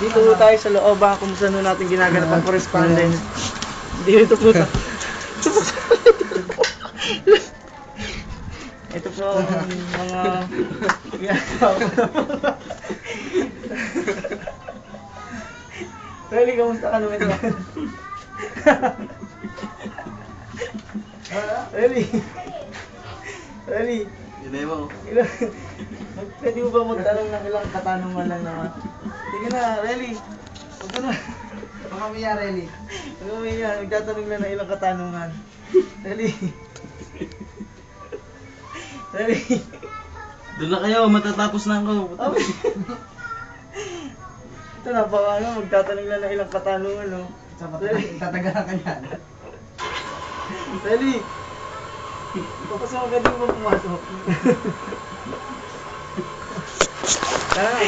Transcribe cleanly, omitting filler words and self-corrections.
Dito po tayo sa loob kung saan natin ginaganap ang correspondence. Dito po tayo. Ito po ang mga Really, kamusta ka naman ka? Really? Really? Yun mo. Pwede mo ba magtanong ng ilang katanungan lang naman? Sige na, Really. Huwag ka na. Mamaya, Relly. Huwag ka maya, nagtatanong lang ng ilang katanungan. Really? Really? Doon na kayo, matatapos na ako. Ito na, baka magtatanong lang ng ilang katanungan, no? Tatagalan ka niyan. Really? Papasok ka din mo pumasok. Tara.